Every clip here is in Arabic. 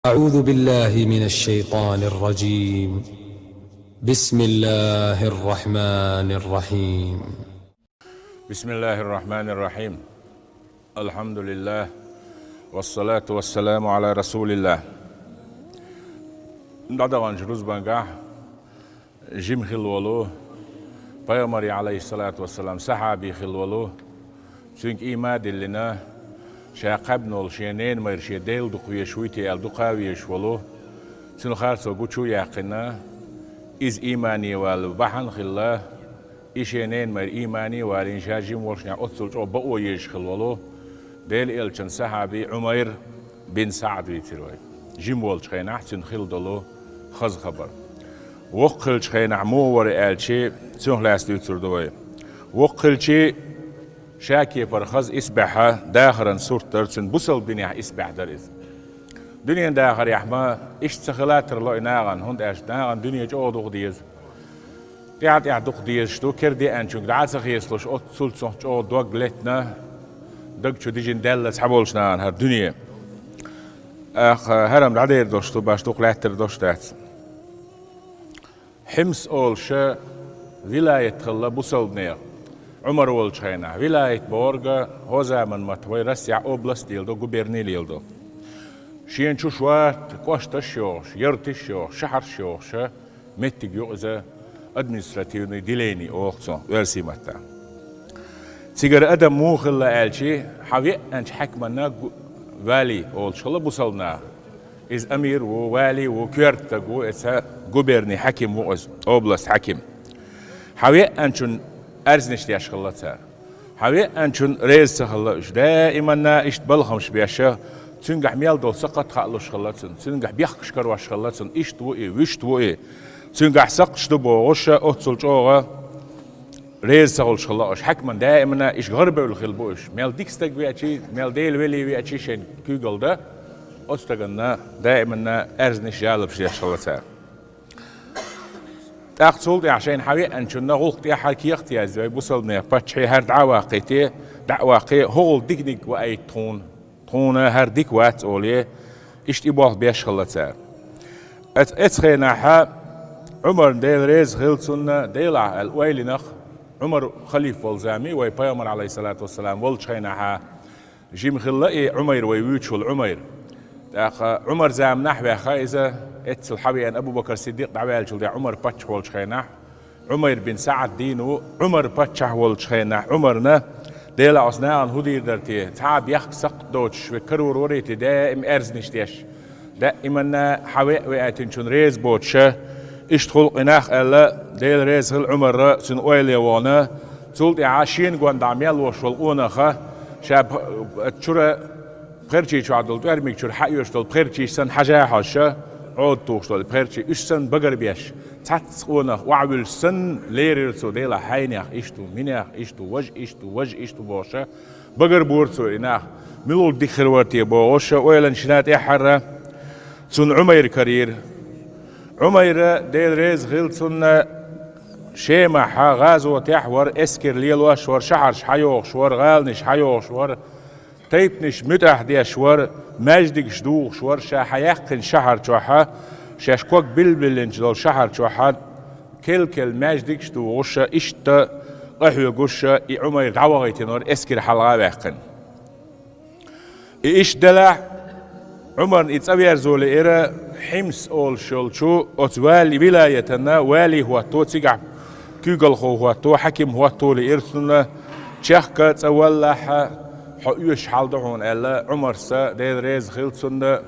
أعوذ بالله من الشيطان الرجيم. بسم الله الرحمن الرحيم. بسم الله الرحمن الرحيم. الحمد لله والصلاة والسلام على رسول الله. ندعوان جروز بانقع جيم خلولو بيامري عليه الصلاة والسلام صحابي خلولو سنك إيماد لنا شاقبنول شينين ميرشي ديل دقوية شويتي الدقاوية شولو سنو خارسو قوشو ياقنا إز إيماني والبحن خلا إشينين مير إيماني والإنشاء جيم ورشنا أتصل جو بقو يشخلولو ديل إلشن صحابي عمير بن سعد ويتروي جيم ولشخين أحسن خلدلو خز خبر وقل شخين عمو ورئالشي سنو لاس ويتردوي وقل شي شاكي برخز إسبحة داخرا سورتر سن بوصل بنيح إسبح دريز دنيا داخر يحما إيش تخلات رلو ناغن هند إيش ناغن دنيا جو دوغ ديز ديعت دوغ ديز شتو كردي أنشوك دعات سخيصلوش أتصل صح جو دوغ لتنا دوغ شو ديجن دالس حبولش ناغن هر دنيا أخ هرم دعدير دوشتو باش دوغ لاتر دوشتات حمس أولشا ولاية خلا بوصل بنيغ عمر ولشخينا ولاية بورغا هو زمن متوي رسيع أوبلاست ديلدو غوبرني ديلدو شين شو شوات كوشت الشوش يرت الشوش شحر الشوش متك يوزا ادمنستراتيوني ديليني اوخصو ورسي متا تيجر ادم مو خلا الشي حوي انش حكمنا والي اولشلا بوصلنا از امير ووالي وكيرتغو اسا غوبرني حكيم ووز اوبلاست حكيم حوي انشن ارزنش دياش خلاتها حوي انشن ريز سخلاش دائما اشت بلخمش بياشا تنجح ميال دول سقط خالوش خلاتن تنجح بيحكش كرواش خلاتن اشت وإيه وشت وإيه تنجح سقش دبو غشة أتصل جوغا ريز سغلش خلاش حكما دائما إيش غربة والخلبوش ميال ديكستك بيأتي ميال ديل ويلي بيأتي شين كوغل ده أستغلنا دائما أرزنش جالب شيش خلاتها تأخذ عشان حوي أنشنا غلط يا حكي اختيار بوصلنا بتشي هرد عواقتي دعواقي هول ديك وأي تونه هر ديك وات أولي اشتباه بيش خلتها اتخينا حا عمر ديل ريز خلصنا ديلع الويلنخ عمر خليفة والزامي وي بيامر عليه الصلاة والسلام ولشخينا حا جيم خلقي عمر ويوتش والعمر عمر زام نحوه خايزة اتس الحبي ان ابو بكر الصديق دعوال جلدي عمر باتش ولشخينا عمر بن سعد دينو عمر باتش ولشخينا عمرنا ديلا أصناعن هودي درتي تعب يخ سق دوتش وكرور وريتي دائم أرزنش ديش دائما حواء وقتين شون ريز بوتشة اشتغل إناخ ألا ديل ريز هل عمر سن أويلي وانا تولد عاشين قوان دعميل وشولقونا خا شاب تشورا بخيرشي شو عدل تارميك شور حقيوش دول بخيرشي سن حاجة حاشا عود توش دول بخيرشي إش سن بقر بيش تاتسقونا وعبل سن ليريرسو ديلا حينيخ إشتو منيخ إشتو وج إشتو بوشا بقر بورسو إناخ ملول ديخر ورتي بوشا ويلن شنات إحرة سن عمير كرير عمير ديل ريز غلطن شيما حا غازو تحور اسكر ليلوا شور شحر شحيوخ شور غالنش حيوخ شور تيبنش متح دي شور مجدك شدوخ شور شاحيقن شحر شوحا شاشكوك بلبلنج دول شحر شوحا كل مجدك شدو غشا اشتا قحوة غشا عمير دعوغيتي نور اسكر حلغا باقن ايش دلع عمر اتسابير زولي ايرا حمس اول شلشو اتوالي ولايتنا والي هو تو تيقع كيغل هو تو حكم هو تو لإرسلنا تشيخكا تولح حقوش حالدهون الا عمر سا ديل ريز خلصنا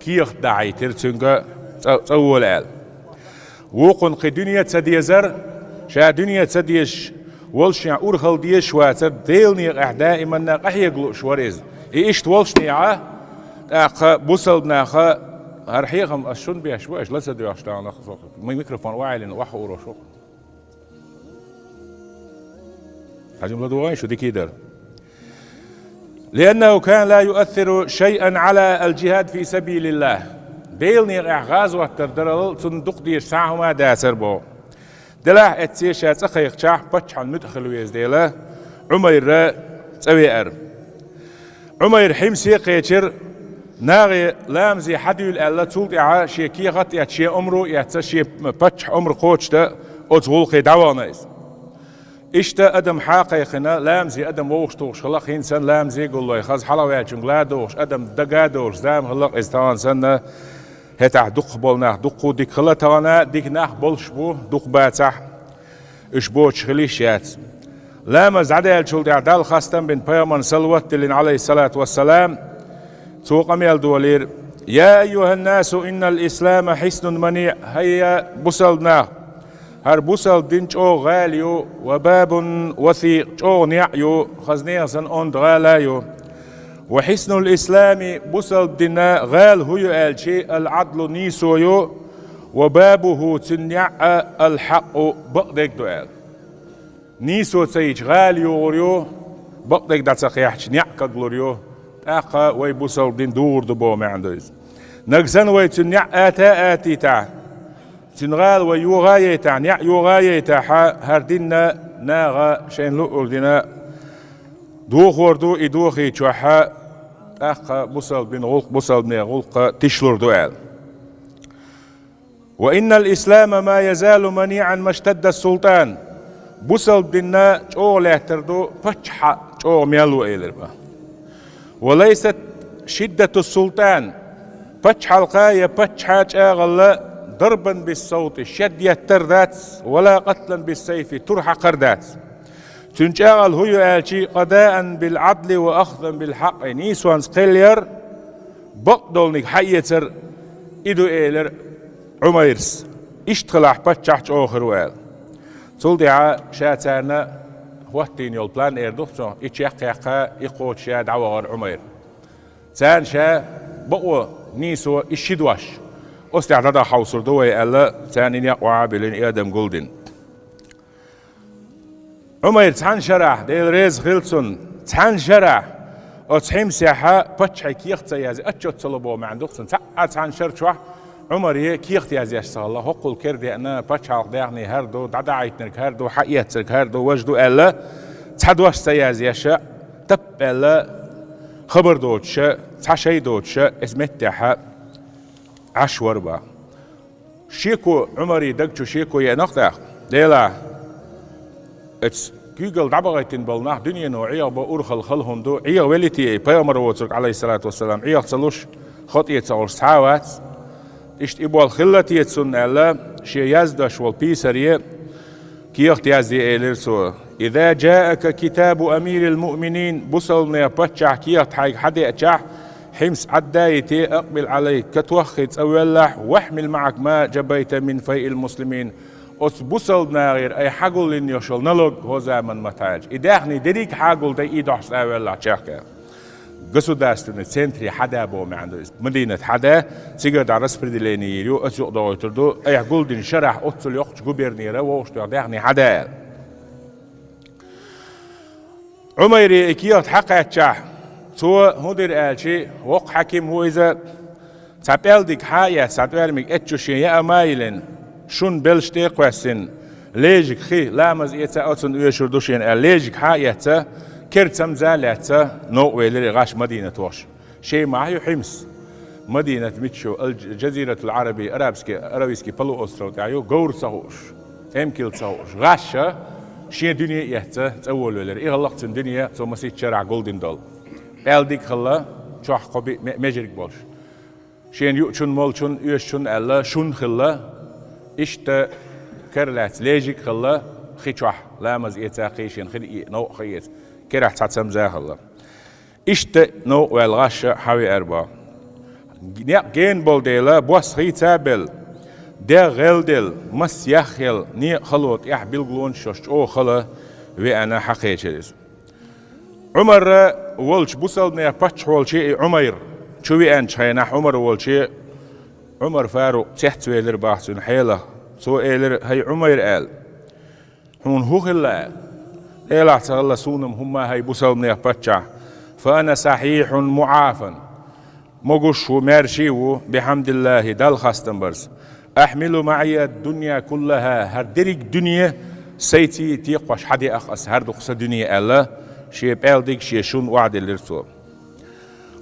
كيخ داعي ترسنغا تول ال وقن قي دنيا تديزر شا دنيا تديش ولش اورخل ديش واتر ديلني دائما قحيق شوريز ايش تولشني اخ بوصلنا اخ هرحيهم اشون بيش واش لا تدي اشتانا ميكروفون واعلن واحد وروشو حجم لدوغاي شو دي كيدر لأنه كان لا يؤثر شيئا على الجهاد في سبيل الله ديلني إعغاز وتردرل صندوق ديش ساعهما داسر بو دلاه اتسيشات اخيق شاح بطشحن متخل ويز ديلا عمير تسوير عمير حمسي قيتر ناغي لامزي حديل ألا تولد إعا شي كيغت يا شي عمره يا شي بتش عمر قوتش ده أتغلق دعوانيز إشتا أدم حقيقنا لامزي أدم ووشتوش خلق إنسان لامزي يقول له خاز حلوة جنغلادوش أدم دقادوش زام خلق إستان سنة هتع دق بولنا دقو ديك خلطانا ديك ناح بولشبو دق باتح إشبوش خليشيات لامز عدال شلد عدال خاستن بن بيامن سلوات لين عليه الصلاة والسلام توقم يالدولير يا أيها الناس إن الإسلام حسن منيع هيا بسلنا هر بسل دينش أو غاليو وباب وثيق أو نيعيو خزنيا سن أند غالايو وحسن الإسلام بسل دينا غال هو الشيء العدل نيسويو وبابه تنيع الحق بقدك دوال نيسو تيج غاليو غريو بقدك دا تخيحش نيعك غلوريو أقا ويبوصل دين دور دبو ما عندوز نقزن ويتنيع آتي تا تنغال ويوغاية تا نيع يوغاية تا هردنا ناغا شين لؤل دينا دوخ وردو إدوخي چوحا أقا بوصل بين غلق بوصل بين غلق تشلور دوال وإن الإسلام ما يزال منيعا ما اشتد السلطان بوصل بينا چو لهتردو پچحا چو ميالو إيلربا وليست شدة السلطان فتح القاية فتح أغلى ضربا بالصوت شد يتردات ولا قتلا بالسيف ترح قردات تنشاغل هو يالشي قضاء بالعدل وأخذا بالحق نيسوان سقيلير بقدولنك حيتر إدو إيلر عميرس اشتغلح فتح آخر وال تولدعا شاتانا وقتين يول بلان إردوخسو إتشاقيقا إقوت شا دعوار عمير تان شا بقوة نيسو إشيدواش استعدادا حوصر دوي ألا تانين يقوى بلين إادم قلدين عمير تان شرح ديل ريز خلصن تان شرح أتحيم سياحة باتشحي كيختا يازي أتشو تطلبو ما عندوخسن تان شرح عمر كيخت يازي أشتغل الله هقول كردي أنا باتشحي داغني هردو دعدا عيتنك هردو حقيتك هردو وجدو ألا تحدوش سيازي أشا تب ألا خبر دوتش تحشي دوتش اسمتها عشور با شيكو عمري دقشو شيكو يا نقطة ديلا اتس جوجل دعبغيتين بالناح دنيا نوعية بأورخل خلهم دو عيا وليتي بيامر ووترك عليه الصلاة والسلام عيا تصلوش خطية تصور سحاوات اشت إبو الخلتي يتسن ألا شي يزدش والبيسرية كيخت يزدي إيلرسو إذا جاءك كتاب أمير المؤمنين بصلنا بتشع كيخت حيك حدي أتشع حمس عدايتي أقبل عليك كتوخت أولح واحمل معك ما جبيت من فيء المسلمين بصلنا غير أي حقل لن يشل نلق هو زمن محتاج إداخني دريك حقل دي إيدحس أولح تشاكا قصو داستن سنتري حدا بو ما عنده مدينة حدا سيجر دارس فردليني يريو أتسوق دويتردو أي حقل دين شرح أتسل يوخش قبيرنيرا ووشتو داخني حدا عميري إكيات حقا تشاح تو مدير آلشي وق حكيم هو إذا تابل ديك حايا ساتوار ميك اتشوشين يا أمايلن شون بلشتي قوسين ليجك خي لامز إيتا أتن ويشردوشين ليجك حايا تا كرتم زالتا نو ويلري غاش مدينة وش شيء معي حمص مدينة ميتشو الجزيرة العربي أرابيسكي بلو أسرو تعيو غور صهوش تمكيل صهوش غاشة شيء دنيا يهتا تأول ولا إيه غلقت الدنيا ثم مسيت شارع جولدن دول ألديك خلا شح قبي مجرك بالش شين يؤشون مالشون يؤشون ألا شون خلا إشت كرلات ليجك خلا خيشح لا مز يتاقيشين خدي نوع خيت كره تعتم زاه خلا إشت نوع والغش حوي أربعة جين بالديلا بوس خيتابل ده غلدل مس يخل ني خلوت يحبل قلون شش أو خلا وأنا حقيقي عمر ولش بوصلنا باتش ولشي عمر شوي أن شينا عمر ولشي عمر فاروق تحت ويلر بحثون حيلة سو إيلر هي عمر قال هون هو خلا إيلا تغلا سونم هما هي بوصلنا باتشا فأنا صحيح معافى مغش ومارشيو بحمد الله دال خاستنبرز أحمل معي الدنيا كلها هردريك دنيا سيتي تيقوش حدي أخ أسهر دقصة دنيا ألا شي بألدك شي شون وعد اللرسو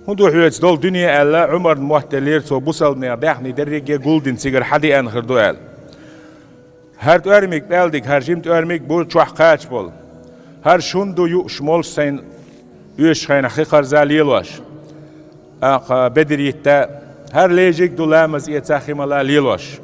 هندو حيوت دول دنيا ألا عمر محتلير سو بوصل نيرداخني درجة جولدن سيجر حدي أنخر دوال هر تورميك بلدك هر جيم تورميك بول شوح قاش بول هر شندو يو شمول سين يوش خين خيخر زاليلوش بدريتا هر ليجيك دولامز يتاخي ملا ليلوش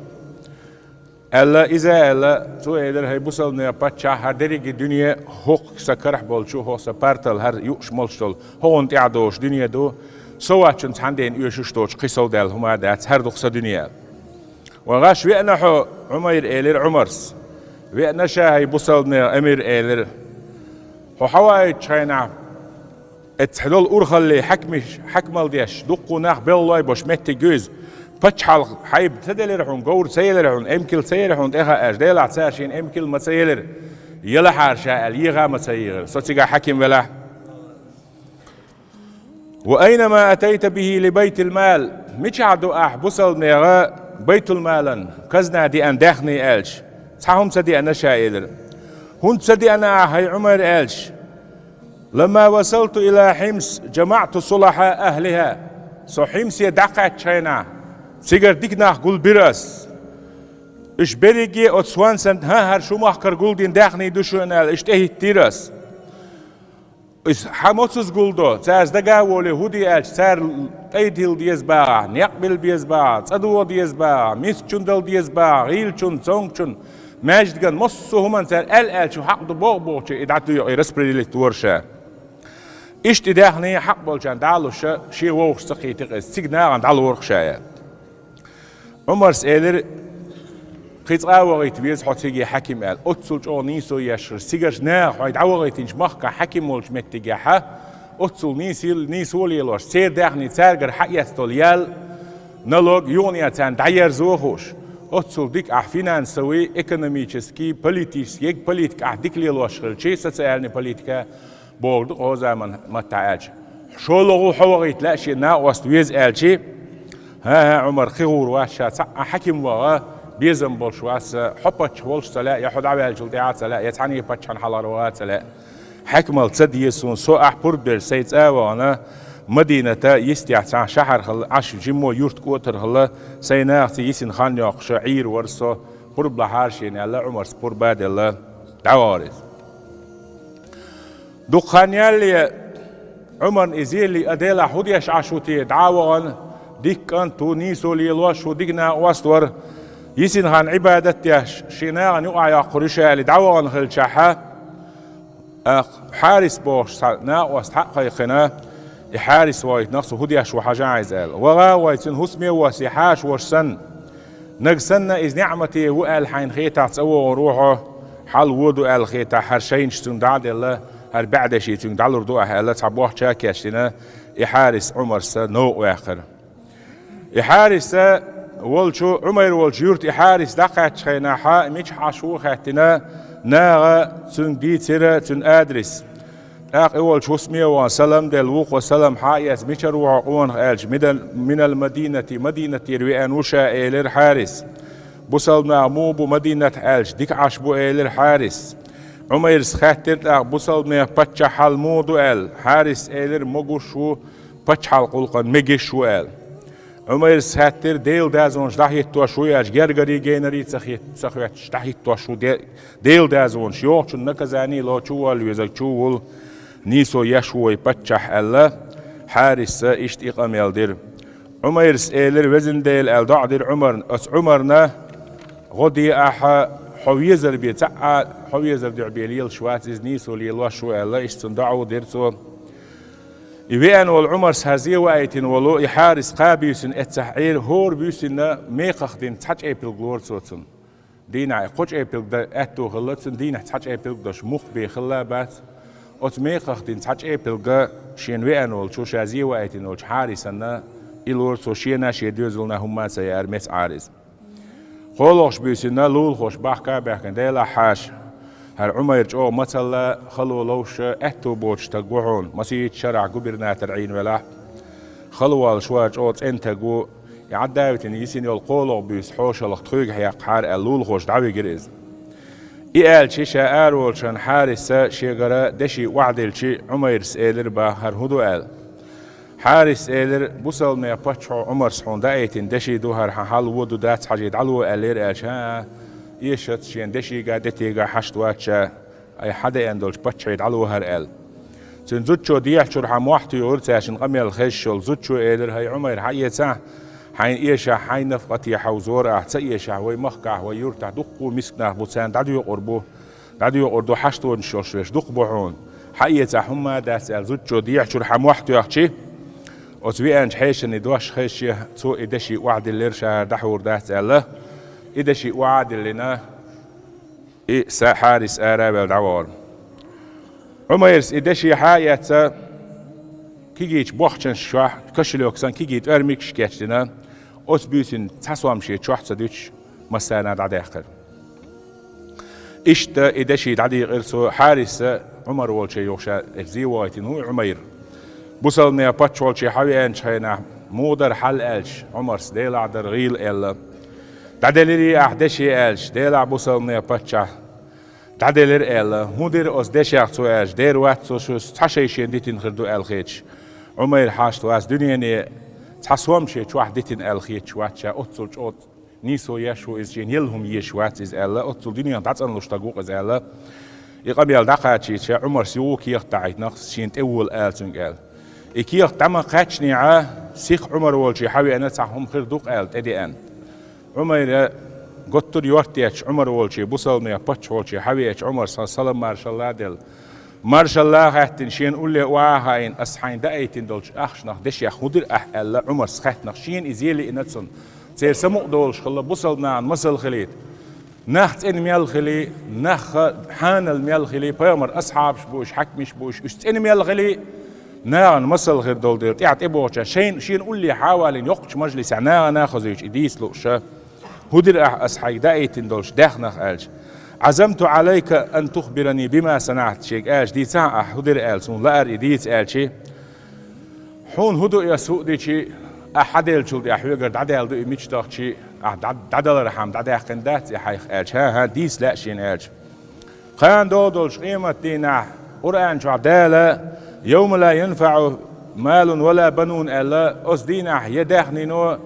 ألا إذا ألا تو إدر هاي بوصل نيا باتشا هر درجة دنيا هوك سكرح بول شو هو سبارتل هر يوش مولشتل هون تعدوش دنيا دو سواتشن عندين يوشوشتوش قصو دال هما دات هر دخص دنيا وغاش ويأنا حو عمير إيلر عمرس ويأنا شاهي بوصلنا أمير إيلر هو حواي تشاينا اتحدول أورخلي حكمل ديش دقو ناخ بالله باش متي جوز بتشحال حيب تدلرحون قور سيلرحون امكل سيلرحون إخا أجدال عتاشين امكل ما سيلر يلا حارشا اليغا ما سيغر صوتيغا حكم ولا وأينما أتيت به لبيت المال مش عدو بوصل نيغا بيت المال كزنا دي أن داخني ألش تحهم سدي أنا شائلر هون سدي أنا هاي عمر ألش لما وصلت إلى حمص جمعت صلحاء أهلها سو حمص يدقى تشينا سيجر ديكنا قول برس إش بريجي أتسوان سنت ها هر شو محكر قول دين داخني دوشون أل إش تهي تيرس إس حمص قول دو تاز دقا ولي هودي ألش تار تيديل ديز باع نيقبل بيز باع تدو ديز باع ميس چندل ديز باع غيل چون زونگ چون ماجد گن مصو همان تار أل شو حق دو بوغ چه إدعتو يقي رسبري لتورشا إش تداخني حق بولجان دالوشا شي ووغ سقيتق سيجنا عن دالو ورخشايا عمر سألر قيت عوغيت بيز حتيجي حكيم قال أتصل جو نيسو يشر سيجرش ناخ وايد عوغيتينش مخكا حكيم ولش متجاحة أتصل نيسو ليلوش سير داخني تارجر حقيقة يال نلوج يونيا تان داير زوخوش أتصل ديك أحفينا نسوي إيكونوميكسكي بوليتيس يك بوليتك أحديك ليلوش خلشي ستسألني بوليتكا بورد هو زمان ما تعالج شو لغو حوغيت لا شيء ناقص ويز ألشي ها عمر خيور واشا حكيم وغا بيزم بولشواس حبتش ولش سلا يحد عبال جلديات سلا يتعني باتشان حلاروات سلا حكمل تسديسون سو أحبور برسيت آوانا مدينة يستيعتان شهر خل عش جمو يورت كوتر خل سيناختي يسين خان ياق شعير ورسو قرب لحارشين يلا عمر سبور بعد يلا دعوارز دخان يلي عمر إزيلي أديلا حديش عشوتي دعوان ديك أنتو نيسو ليلوش وديكنا واستور يسين هان عبادتيش شيناغن يقع يا قريشة اللي دعوان خلشاحة حارس بوش ناقوست حقيقنا يحارس وايت نقصو هديش وحاجة عايزال وغا وايتن هسمي وسيحاش ورسن نقسنا إذ نعمتي وقال حين خيتا تسوى وروحه حال ودو قال خيتا هرشين شتون دعد الله هر بعد شي تون دعلر دوها الله تعبوح شاكيشتنا يحارس عمر سنو واخر يحارس والشو عمر والجيورت يحارس دقات خينا حا ميش حاشو خاتنا ناغا تون دي تيرا تون ادرس اق اول شو اسمي وسلام دل وق وسلام حايس ميشر وعقون الج من المدينه مدينه روان وشا الر حارس بوصل معموب مدينه الج ديك عشبو الر حارس عمر سخاتر بوصل ما باتش حلمود ال حارس الر مغوشو باتش حلقلقن ميجشو ال عمر ساتر ديل دازونش دحيت توشوي اش جرجري جينري تخيت دحيت توشو ديل دازونش يوچ نكزاني لو چوال ويزچول نيسو يشوي باتشح الله حارس اشت اقامل دير عمر سئلر وزن ديل الدعدر عمر اس عمرنا غدي اح حويزر بيتع حويزر دعبيليل شوات نيسو ليلوا شو الله اشتندعو ديرتو يبين والعمر سهزي وقايتين ولو يحارس قابيسن التحعير هور بيسن ميقخدين تحج ايبل جلور صوتن دينا قوش ايبل دا اتو غلطن دينا تحج ايبل داش مخ بخلابات ات ميقخدين تحج ايبل جا شين وين ول شو شازي وقايتين ول حارسنا إلور سو شينا شيدوزلنا هما سيار مس عارز خولوش بيسن لول خوش بحكا بحكن ديلا حاش هر عمر جو مثلا خلو لوش اتو بوش تقوعون مسيت شرع قبرنات العين ولا خلو شواج اوت انت جو يعداوتن يسين يلقولو بيس حوش لختوق حيق حار اللول خوش دعوي جريز إيال شي شاارول شان حارس شي غرا دشي وعدل شي عمر سئلر با هر هدو قال حارس إيلر بوصل ما يبتشع عمر سحون دايتين دشي دوهر حال ودو دات حاجة علو ألير أشها يشت شين دشي قادتي قا حشت واتشا أي حدا يندلش بتشعيد علو هر أل سن زوجو ديح شرح موحتي يورتاشن قمي الخشل زوجو إيلر هاي عمر حيتا حين إيشا حين نفقتي حوزور أحتيشا ويمخقع ويورتع دقو مسكنا بوتان داديو قربو حشتو نشوشوش دق بوحون حيتا هما دات أل زوجو ديح شرح موحتي يحشي وتبيان حيشن دوش خيشي تو إدشي وعد الليرشا دحور دات الله إدشي وعد لنا حارس آراب الدعوار عميرس إدشي حاية كيجيت بوخشن شوح كشلوكسان كيجيت أرميك شكيتنا أتبيتن تسوام شي شوح تدوش مسانا دعاخر إشتا إدشي دعدي غيرسو حارس عمر والشي يوشا الزيواتين هو عمير بوصلنا باتشول شي حويان شينا مودر حل ألش عمر سديلا در غيل إلا دادلري أحدشي ألش ديلا بوصلنا باتشا دادلر إلا مودر أس دشي أختو ألش دير واتسو شو تحشيشين ديتين خردو ألخيتش عمر حاشت واس دنياني تحسوام شي شواح ديتين ألخيتش واتشا أتصل شوت نيسو يشو إز جين يلهم يشوات إز ألا أتصل دنيان تعطن لشتاقوق إز ألا يقبل دقاتشي عمر سيوكي يختعيت نقص شين تأول آلتن قال إكيخ تما قاتشني سيخ عمر والشي حاوي أنا تعهم خير دوق آل تدي أن عمر قطر يورتيش عمر والشي بوصل ميا باتش والشي حاويش عمر صلى الله عليه وسلم مارشالله دل مارشالله هاتن شين قولي واهاين أصحين دايتين دولش أخشنخ دشي خودر ألا عمر سخاتنخ شين إزيلي إنتسن سير سموق دولش خلا بوصل نان مسل خليت نخت إن ميال خلي نخ حان الميال خلي بيامر أصحاب شبوش حكمش بوش إن ميال خلي ناغن مسل غير دول دير تعت إبوشا شين قول لي حوالين يقش مجلس ناخذيش إديس لوشا هدر أصحي دايتين دولش داخنخ ألش عزمت عليك أن تخبرني بما صنعت شيك ألش دي ساعة هدر ألسون لا إديس ألشي حون هدو يسوق دي شي أحدل شل دي أحويقر دعدل دو إميش داخشي دعدل رحم دعدل خندات يحيخ ألش ها ديس لا شين ألش خان دولش قيمة دينا قرآن شو عدالة يوم لا ينفع مال ولا بنون ألا أصدينا يدخنينو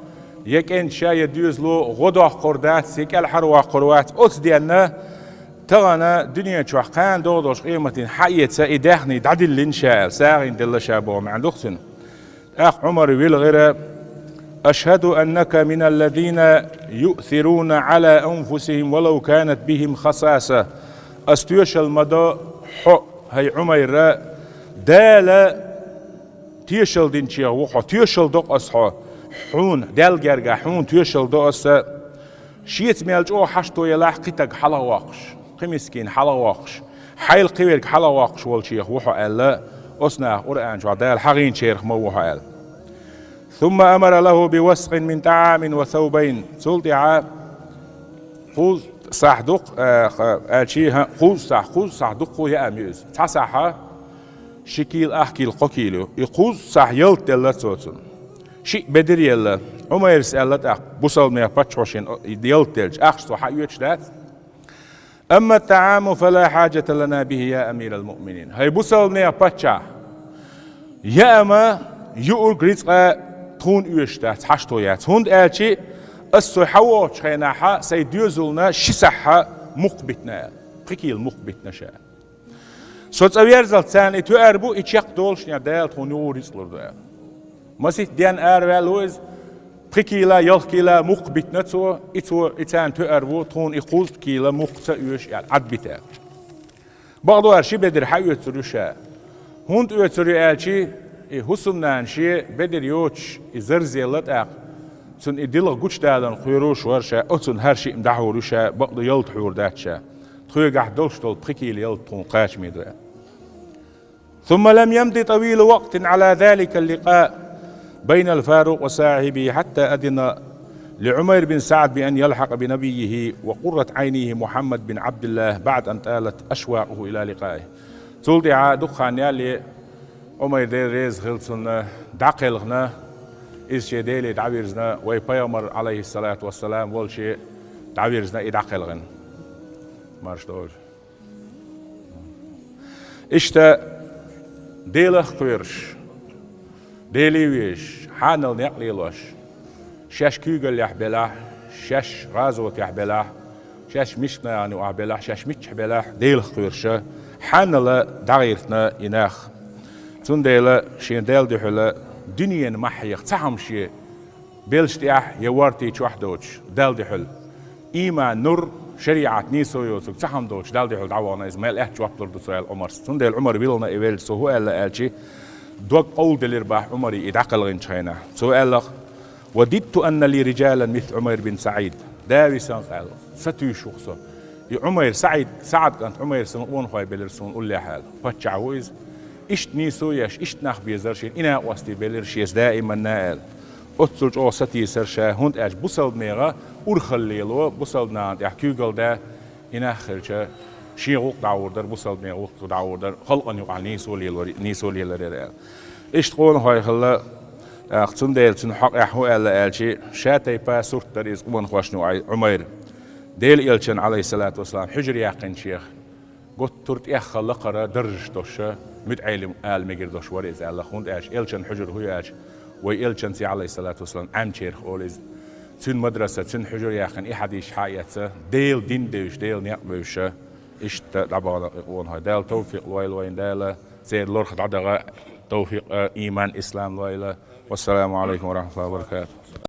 يكين شاي ديوزلو غدا قردات سيك الحروا قروات أصدينا تغنى دنيا شوحقان دودوش قيمة حية سيدخني دعدل لنشاء ساغين دل شابو مع دختن أخ عمر ويلغير أشهد أنك من الذين يؤثرون على أنفسهم ولو كانت بهم خصاصة أستيوش المدى حق هي عمر دالا تيشل دينشيا وخو تيشل دوق أصحى حون دال جرجا حون تيشل دوق أص شيت ميلج أو حشتو يلاح قتك حلا واقش قمسكين حلا واقش حيل قويرك حلا واقش والشيخ وخو ألا أصنع قرآن شو دال حغين شيخ موحو أل ثم أمر له بوسق من طعام وثوبين سلطع خذ صح دق شيء خذ صح دق يا أميز تصحى شكيل أحكي القكيلو يقول صح يلت يلا توتن شيء بدر يلا وما يرسألت أخ بوصل ميا باتشوشين يلتلج أخشتو حيوش ذات أما الطعام فلا حاجة لنا به يا أمير المؤمنين هاي بوصل ميا باتشا يا أما يؤر غريزقا تون يوش ذات حشتو يات هند آلشي أسو حووش خيناحا سيديوزلنا شسحا مقبتنا قكيل مقبتنا شاء سوت أويرزل تاني تو أربو إتشاق دولش نيادال تونيوريس لردو مسيت ديان أروالوز قكيلا يلقيلا مقبت نتو إتان تو أربو تون إقوز كيلا مقتا يوش عدبتا بعضو أرشي بدر حيو تروشا هند أترو ألشي حسنان شي بدر يوش إزرزيلت أق سن إدلغ قوش دالن خيروش ورشا أتن هرشي امدحو روشا بعضو يلت حور داتشا تخيقح دولش دول قكيل يلت تون قاش ميدوه ثم لم يمض طويل وقت على ذلك اللقاء بين الفاروق وصاحبه حتى أذن لعمير بن سعد بأن يلحق بنبيه وقرة عينيه محمد بن عبد الله بعد أن طالت أشواقه إلى لقائه تولدع دخان يالي عمير دير ريز خلصنا دقلغنا إذ شي ديلي دعويرزنا ويبيامر عليه الصلاة والسلام والشي دعويرزنا إدقلغن مارش دول إشتا ديلخ قويرش ديلي ويش حانل نقليلوش شاش كيغل يحبلح شاش غازوت يحبلح شاش مشنا يعني وعبلح شاش متش بلح ديل خيرشة حانل دغيرتنا يناخ تون ديل شين ديل دحلا دنيا محيق تحم شي بيلشتيح يوارتي تشوحدوش ديل دحل إيمان نور شريعة نيسو يوسك تحم دوش ديل دحل دعوانا إزمال إحت جوابلر دوسوال عمر تون ديل عمر بيلنا إيويل سو هو ألا ألشي دوك أول دليرباح عمري إدعقل غنشينا سؤال وددت أن لي رجالا مثل عمير بن سعيد داوي سان قال ستو شخصه عمير سعد كانت عمير سنقون خاي بلرسون قول لي حال فتشعويز إشت نيسو يش إشت ناخ بيزرشين إنا واستي بلرشيس دائما نال أتصلج أو ستي سرشا هند أج بوصل ميغا أرخليلو بوصل ناند يحكي قال ده إنا خرشا شي غوق دعوردر بوصل ميغا غوق دعوردر خلقا يقع نيسو ليلر إشت قون خاي خلا أختون ديل تن حق يحو ألا ألشي شاتي با سورت دريز قوان خواشنو عمير ديل إلشن عليه الصلاة والسلام حجر يقين شيخ قلت ترت إخ لقرا درج دوشة مدعي آل مجر دوش وريز ألا خوند إيش إلشن حجر هو إيش وي إلشن سي عليه الصلاة والسلام عم شيخ أوليز تن مدرسة تن حجر يقين إحد إيش حياته ديل دين دوش ديل نيقبوشة إيش دعبا قوان هاي ديل توفيق وين ديل سيد لورخ دعدغا توفيق إيمان إسلام والسلام عليكم ورحمة الله وبركاته.